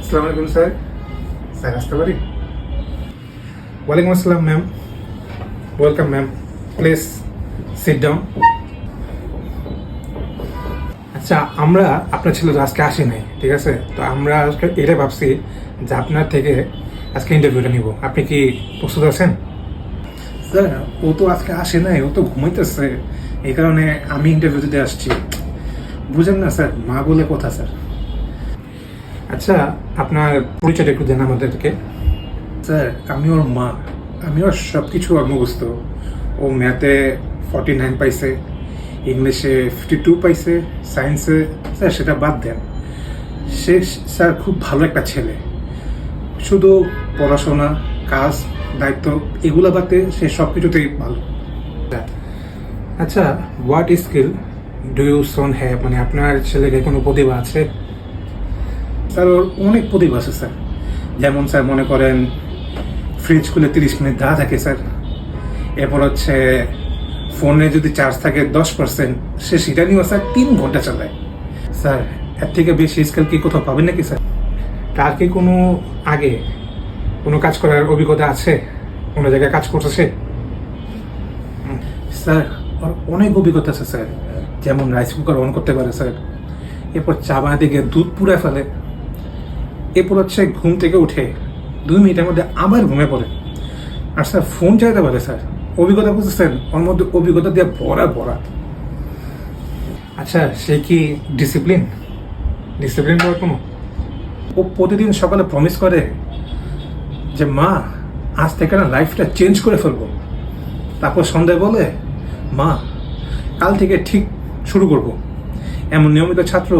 আসসালামু আলাইকুম sir. Sir আসতে পারি? ওয়ালাইকুম আসসালাম ma'am. Welcome ma'am, please sit down. আচ্ছা, আমরা আপনার ছেলেরা আজকে আসি নাই, ঠিক আছে? তো আমরা আজকে এটা ভাবছি যে আপনার থেকে আজকে ইন্টারভিউটা নিব। আপনি কি প্রস্তুত আছেন? স্যার, ও তো আজকে আসে নাই, ও তো ঘুমাইতেছে, এই কারণে আমি ইন্টারভিউ দিতে আসছি। বুঝেন না স্যার, মা বলে কথা স্যার। আচ্ছা, আপনার পরিচয়টা একটু দেন আমাদেরকে। স্যার, আমি ওর মা, আমি ওর সব কিছু মুখস্থ। ও ম্যাথে 49 পাইছে, ইংলিশে 52 পাইছে, সায়েন্সে স্যার সেটা বাদ দেন। সে স্যার খুব ভালো একটা ছেলে, শুধু পড়াশোনা, কাজ, দায়িত্ব এগুলো বাদে সে সব কিছুতেই ভালো। আচ্ছা, what skill do you son have, মানে আপনার ছেলেকে কোনো প্রতিভা আছে? স্যার, ওর অনেক প্রতিভা আছে স্যার। যেমন স্যার মনে করেন ফ্রিজ খুলে 30 মিনিট দাঁড়া থাকে স্যার। এরপর হচ্ছে ফোনে যদি চার্জ থাকে 10%, সে সেটা নিয়েও স্যার 3 ঘন্টা চালায়। স্যার, এর থেকে বেশি স্কিল কি কোথাও পাবেন নাকি স্যার? তার কি কোনো আগে কোনো কাজ করার অভিজ্ঞতা আছে? কোনো জায়গায় কাজ করতেছে? স্যার, ওর অনেক অভিজ্ঞতা আছে স্যার। যেমন রাইস কুকার অন করতে পারে স্যার, এরপর চা বানাতে গিয়ে দুধ পুড়ে ফেলে, এরপর হচ্ছে ঘুম থেকে উঠে 2 মিনিটের মধ্যে আবার ঘুমে পড়ে। আর স্যার ফোন চাইতে পারে স্যার। অভিজ্ঞতা বুঝতেছেন, ওর মধ্যে অভিজ্ঞতা দিয়ে ভরা ভরা। আচ্ছা, সে কি ডিসিপ্লিন করে কোনো? ও প্রতিদিন সকালে প্রমিস করে যে মা আজ থেকে না লাইফটা চেঞ্জ করে ফেলবো। তারপর সন্ধ্যায় বলে মা কাল থেকে ঠিক শুরু করব। এমন নিয়মিত ছাত্র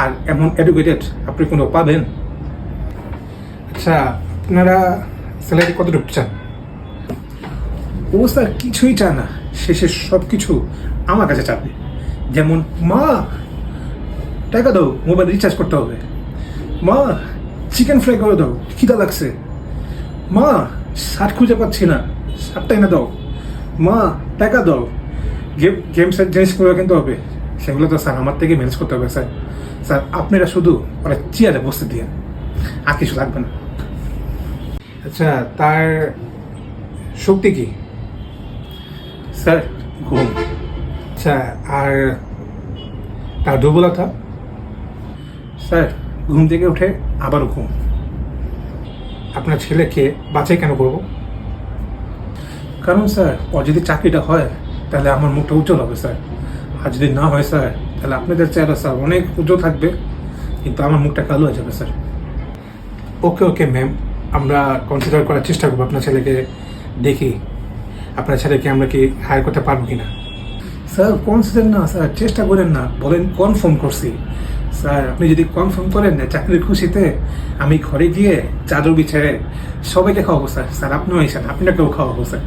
আর এমন এডুকেটেড আপনি কোনো পাবেন? আচ্ছা, আপনারা স্যালারি কতটুকু চান? ও স্যার কিছুই চায় না, শেষে সব কিছু আমার কাছে চাবে। যেমন মা টাকা দাও, মোবাইল রিচার্জ করতে হবে। মা চিকেন ফ্রাই করে দাও, খিদা লাগছে। মা শার্ট খুঁজে পাচ্ছি না, শার্টটা এনে দাও। মা টাকা দাও, গেমসের জিনিসগুলো কিনতে হবে, সেগুলো তো স্যার আমার থেকে ম্যানেজ করতে হবে স্যার। স্যার আপনারা শুধু ওরা চেয়ারে বসতে দিয়ে, আর কিছু লাগবে না। আচ্ছা, তার শক্তি কি? স্যার ঘুম। আচ্ছা, আর তার দুর্বলতা? স্যার ঘুম থেকে উঠে আবারও ঘুম। আপনার ছেলেকে বাছাই কেন করবো? কারণ স্যার ওর যদি চাকরিটা হয় তাহলে আমার মুখটা উজ্জ্বল হবে স্যার। আর যদি না হয় স্যার, তাহলে আপনাদের চেহারা স্যার অনেক উজ্জ্বল থাকবে, কিন্তু আমার মুখটা কালো হয়ে যাবে স্যার। ওকে ম্যাম, আমরা কনসিডার করার চেষ্টা করবো আপনার ছেলেকে। দেখি আপনার ছেলেকে আমরা কি হায়ার করতে পারবো কিনা। স্যার কনসিডার না স্যার, চেষ্টা করেন না, বলেন কনফার্ম করছি। স্যার আপনি যদি কনফার্ম করেন না, চাকরির খুশিতে আমি ঘরে গিয়ে চাদর বিছায় সবাইকে খাওয়াবো স্যার। স্যার আপনিও এসেন, আপনাকেও খাওয়াবো স্যার।